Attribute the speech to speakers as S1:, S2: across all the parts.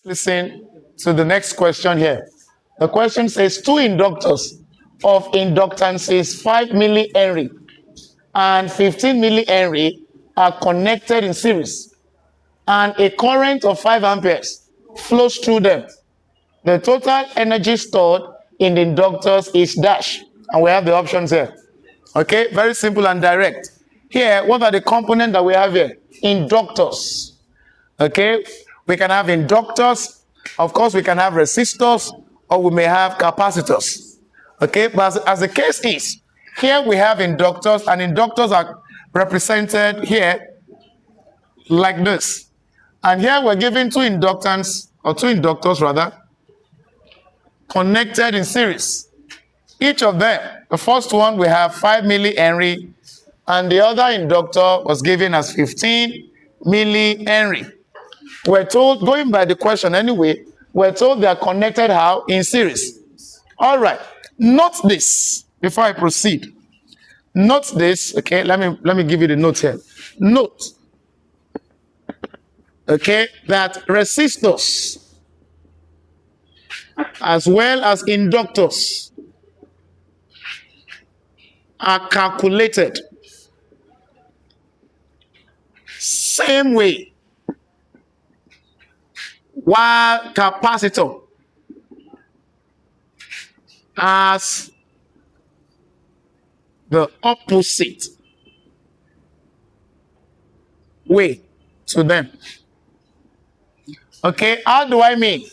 S1: Listen to the next question here. The question says two inductors of inductances 5 millihenry and 15 millihenry are connected in series, and a current of 5 amperes flows through them. The total energy stored in the inductors is dash, and we have the options here. Okay, very simple and direct. Here, what are the components that we have here? Inductors. Okay, we can have inductors. Of course, we can have resistors, or we may have capacitors. Okay, but as the case is, here we have inductors, and inductors are represented here like this. And here we're given two inductors rather, connected in series. Each of them, the first one we have 5 millihenry, and the other inductor was given as 15 millihenry. We're told, going by the question anyway, we're told they are connected how? In series. All right. Note this before I proceed. Note this. Okay, let me give you the note here. Note, okay, that resistors as well as inductors are calculated same way, while capacitor as the opposite way to them. Okay, how do I mean?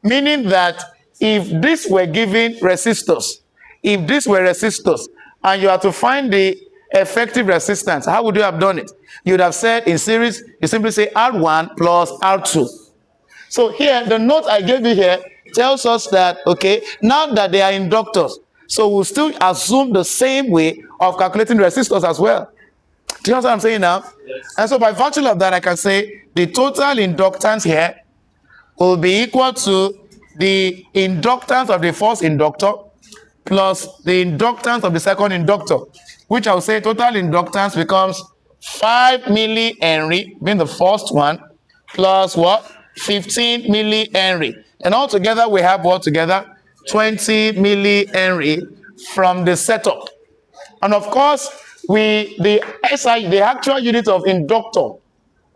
S1: Meaning that if this were given resistors, and you have to find the effective resistance, how would you have done it? You would have said in series, you simply say R1 plus R2. So here, the note I gave you here tells us that, okay, now that they are inductors, so we'll still assume the same way of calculating resistors as well. Do you understand what I'm saying now? Yes. And so by virtue of that, I can say the total inductance here will be equal to the inductance of the first inductor plus the inductance of the second inductor, which I'll say total inductance becomes 5 millihenry, being the first one, plus what? 15 millihenry. And altogether, we have what together? 20 millihenry from the setup. And of course, the actual unit of inductor,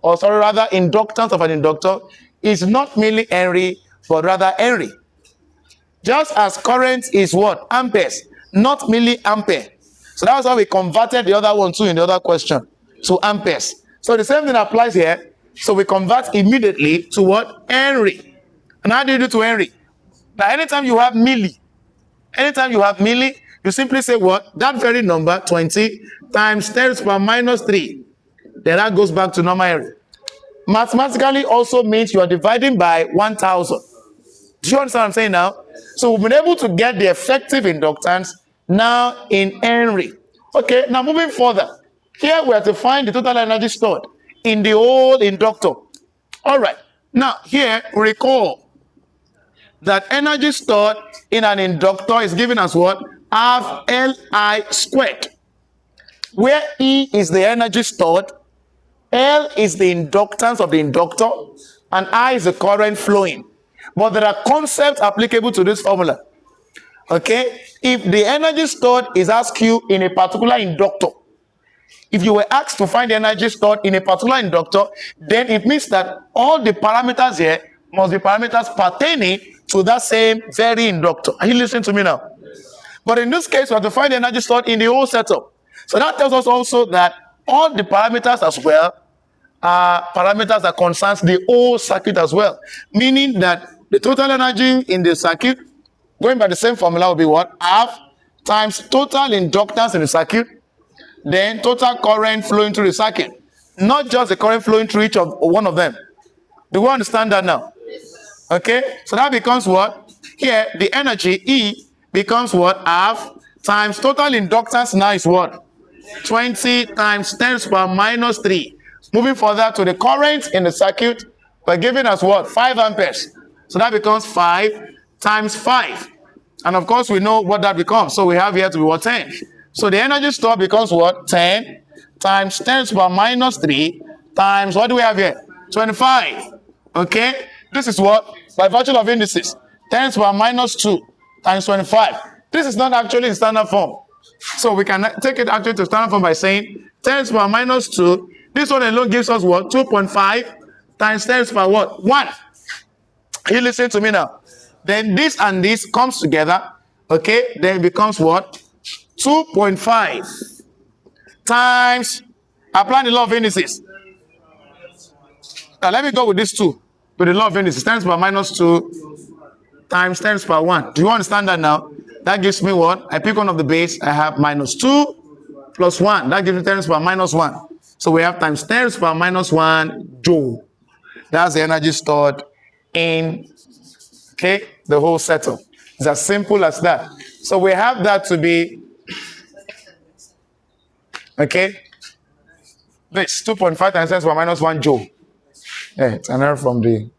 S1: or sorry, rather inductance of an inductor, is not millihenry, but rather henry. Just as current is what? Amperes, not milliampere. So that's how we converted the other one too in the other question, to amperes. So the same thing applies here. So we convert immediately to what? Henry. And how do you do to Henry? Now anytime you have milli, you simply say what? That very number, 20, times 10 to the power minus 3. Then that goes back to normal Henry. Mathematically also means you are dividing by 1,000. Do you understand what I'm saying now? So we've been able to get the effective inductance now in Henry. Okay, now moving further. Here we have to find the total energy stored in the whole inductor. All right. Now here, recall that energy stored in an inductor is given as what? Half Li squared. Where E is the energy stored, L is the inductance of the inductor, and I is the current flowing. But there are concepts applicable to this formula. Okay? If the energy stored is asked you in a particular inductor, if you were asked to find the energy stored in a particular inductor, then it means that all the parameters here must be parameters pertaining to that same very inductor. Are you listening to me now? Yes. But in this case, we have to find the energy stored in the whole setup. So that tells us also that all the parameters as well are parameters that concerns the whole circuit as well. Meaning that the total energy in the circuit, going by the same formula, will be what? Half times total inductance in the circuit, then total current flowing through the circuit. Not just the current flowing through each of one of them. Do we understand that now? Okay, so that becomes what? Here, the energy, E, becomes what? Half times total inductance now is what? 20 times 10 to the power minus 3. Moving further to the current in the circuit, we're giving us what? 5 amperes. So that becomes 5 times 5. And of course, we know what that becomes. So we have here to be what? 10. So the energy stored becomes what? 10 times 10 to the power minus 3 times, what do we have here? 25. Okay? This is what? By virtue of indices. 10 to the power minus 2 times 25. This is not actually in standard form. So we can take it actually to standard form by saying 10 to the power minus 2. This one alone gives us what? 2.5 times 10 to the power what? 1. You listen to me now. Then this and this comes together. Okay? Then it becomes what? 2.5 times, apply the law of indices. Now let me go with this 2. With the law of indices. 10 to the power minus 2 times 10 to the power 1. Do you understand that now? That gives me what? I pick one of the base. I have minus 2 plus 1. That gives me 10 to the power minus 1. So we have times 10 to the power minus 1 joule. That's the energy stored in, okay, the whole setup. It's as simple as that. So we have that to be, okay, this 2.5 times 10 to the power minus 1 joule. Yeah, it's an error from the